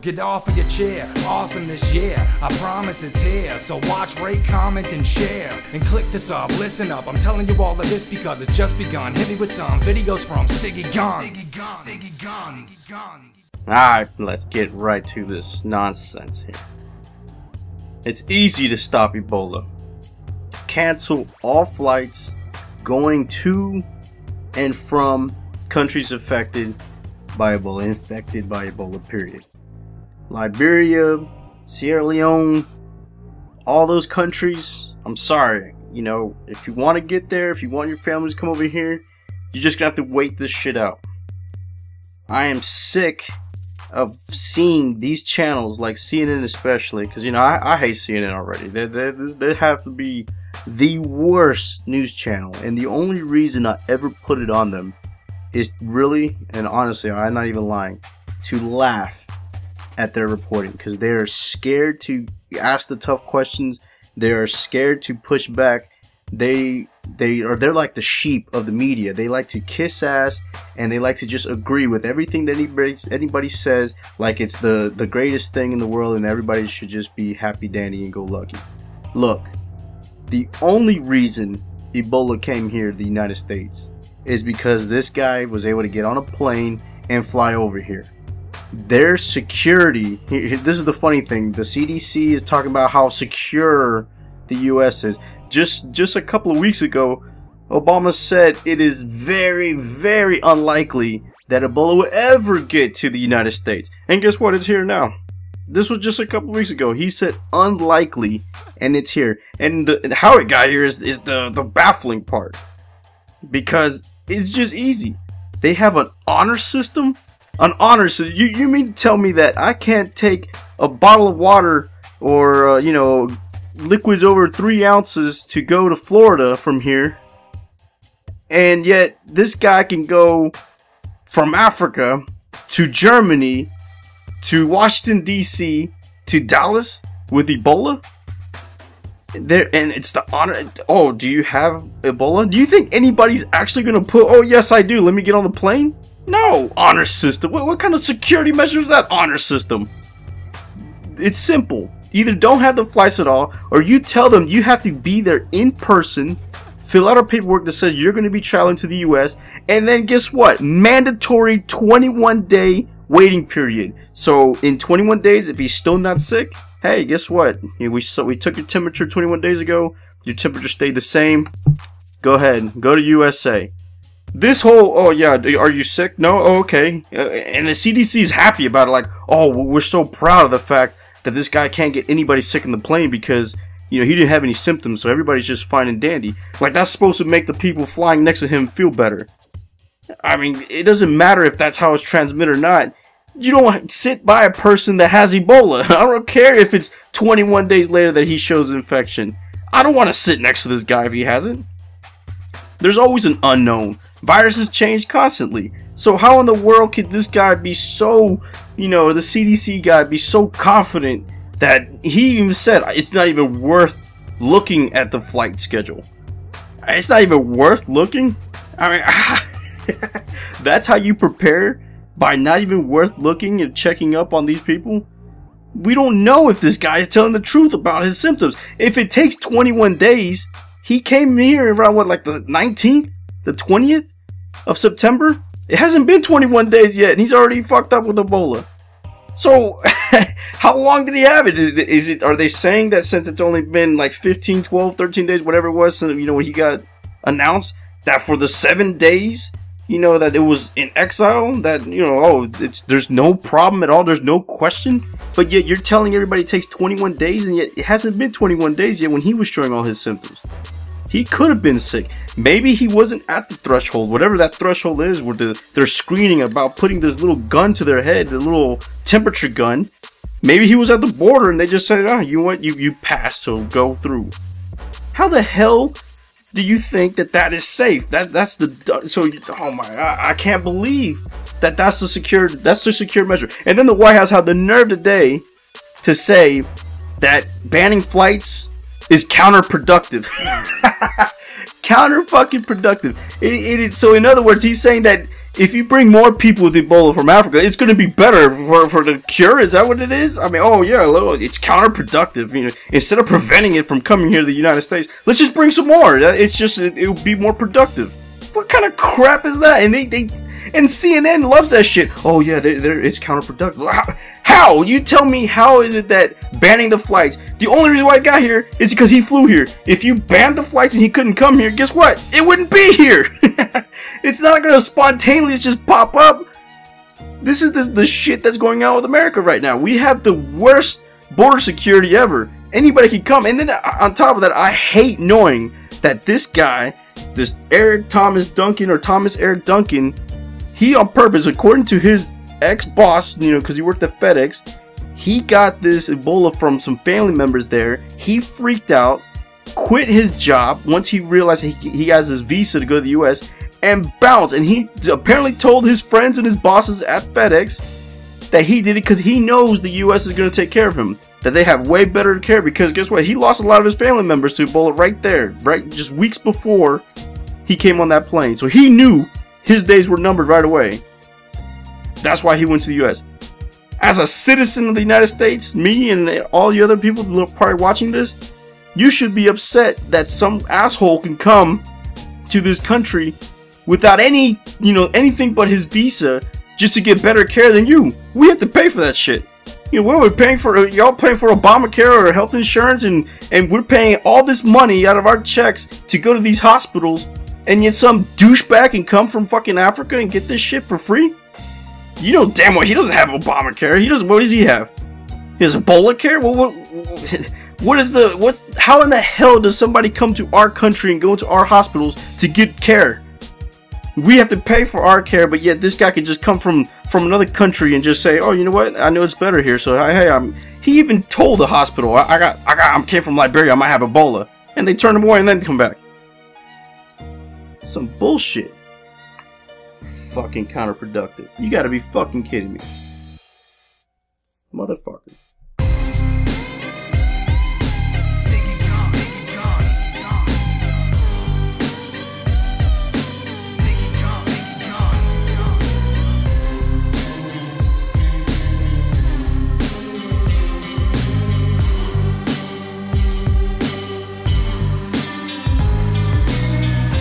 get off of your chair. Awesome this year, I promise it's here. So watch, rate, comment, and share. And click the sub, listen up. I'm telling you all of this because it's just begun. Hit me with some videos from Siggy Guns. Alright, let's get right to this nonsense here. It's easy to stop Ebola. Cancel all flights going to and from countries affected by Ebola, period. Liberia, Sierra Leone, all those countries, I'm sorry, you know, if you want to get there, if you want your family to come over here, you're just gonna have to wait this shit out. I am sick of seeing these channels like CNN, especially because, you know, I hate CNN already. They have to be the worst news channel, and the only reason I ever put it on them is really, and honestly, I'm not even lying, to laugh at their reporting, because they are scared to ask the tough questions. They are scared to push back. They're like the sheep of the media. They like to kiss ass, and they like to just agree with everything that anybody says, like it's the greatest thing in the world, and everybody should just be happy dandy and go lucky. Look, the only reason Ebola came here to the United States is because this guy was able to get on a plane and fly over here. Their security, this is the funny thing, the CDC is talking about how secure the US is. Just a couple of weeks ago, Obama said it is very, very unlikely that Ebola will ever get to the United States. And guess what? It's here now. This was just a couple of weeks ago. He said unlikely, and it's here. And how it got here is the baffling part. Because it's just easy. They have an honor system? An honor system? You mean to tell me that I can't take a bottle of water or, you know, liquids over 3 ounces to go to Florida from here, and yet this guy can go from Africa to Germany to Washington DC to Dallas with Ebola? There, and it's the honor. Oh, do you have Ebola? Do you think anybody's actually gonna put, oh yes I do, let me get on the plane? No. Honor system. What kind of security measure is that? Honor system. It's simple. Either don't have the flights at all, or you tell them you have to be there in person, fill out a paperwork that says you're going to be traveling to the US, and then guess what? Mandatory 21-day waiting period. So in 21 days, if he's still not sick, hey, guess what? We took your temperature 21 days ago. Your temperature stayed the same. Go ahead, go to USA. This whole, oh yeah, are you sick? No? Oh, okay. And the CDC is happy about it, like, oh, we're so proud of the fact that this guy can't get anybody sick in the plane because, you know, he didn't have any symptoms, so everybody's just fine and dandy. Like, that's supposed to make the people flying next to him feel better. I mean, it doesn't matter if that's how it's transmitted or not. You don't sit by a person that has Ebola. I don't care if it's 21 days later that he shows infection. I don't want to sit next to this guy if he hasn't. There's always an unknown. Viruses change constantly. So how in the world could this guy be so, you know, the CDC guy be so confident that he even said it's not even worth looking at the flight schedule? It's not even worth looking? I mean, that's how you prepare? By not even worth looking and checking up on these people? We don't know if this guy is telling the truth about his symptoms. If it takes 21 days, he came here around, what, like the 19th? The 20th of September? It hasn't been 21 days yet, and he's already fucked up with Ebola. So, how long did he have it? Are they saying that since it's only been like 15, 12, 13 days, whatever it was, so, you know, when he got announced, that for the 7 days, you know, that it was in exile, that, you know, oh, there's no problem at all, there's no question, but yet you're telling everybody it takes 21 days, and yet it hasn't been 21 days yet when he was showing all his symptoms. He could have been sick. Maybe he wasn't at the threshold, whatever that threshold is, where they're screening about putting this little gun to their head, the little temperature gun. Maybe he was at the border and they just said, oh, you know what, you passed, so go through. How the hell do you think that is safe? That's the, so, oh my, I can't believe that's the secure measure. And then the White House had the nerve today to say that banning flights is counterproductive. Counter fucking productive. So in other words, he's saying that if you bring more people with Ebola from Africa, it's going to be better for the cure. Is that what it is? I mean, oh yeah, it's counterproductive. You know, instead of preventing it from coming here to the United States, let's just bring some more. It's just it will be more productive. What kind of crap is that? And and CNN loves that shit. Oh yeah, it's counterproductive. How? You tell me, how is it that banning the flights, the only reason why I got here is because he flew here. If you banned the flights and he couldn't come here, guess what? It wouldn't be here. It's not gonna spontaneously just pop up. This is the shit that's going on with America right now. We have the worst border security ever. Anybody can come. And then on top of that, I hate knowing that this guy, this Eric Thomas Duncan, or Thomas Eric Duncan, he on purpose, according to his ex-boss, you know, because he worked at FedEx, he got this Ebola from some family members there. He freaked out, quit his job once he realized he has his visa to go to the US, and bounced. And he apparently told his friends and his bosses at FedEx that he did it because he knows the US is going to take care of him, that they have way better care, because guess what? He lost a lot of his family members to Ebola right there, right just weeks before he came on that plane. So he knew his days were numbered right away. That's why he went to the US. As a citizen of the United States, me and all the other people that are probably watching this, you should be upset that some asshole can come to this country without any, you know, anything but his visa just to get better care than you. We have to pay for that shit. You know, we're paying for, y'all paying for Obamacare or health insurance, and we're paying all this money out of our checks to go to these hospitals, and yet some douchebag can come from fucking Africa and get this shit for free? You know damn well he doesn't have Obamacare. He doesn't. What does he have? He has Ebola care? Well, how in the hell does somebody come to our country and go into our hospitals to get care? We have to pay for our care, but yet this guy could just come from another country and just say, oh, you know what? I know it's better here, so hey, he even told the hospital, I came from Liberia, I might have Ebola, and they turn him away and then come back. Some bullshit. Fucking counterproductive. You gotta be fucking kidding me.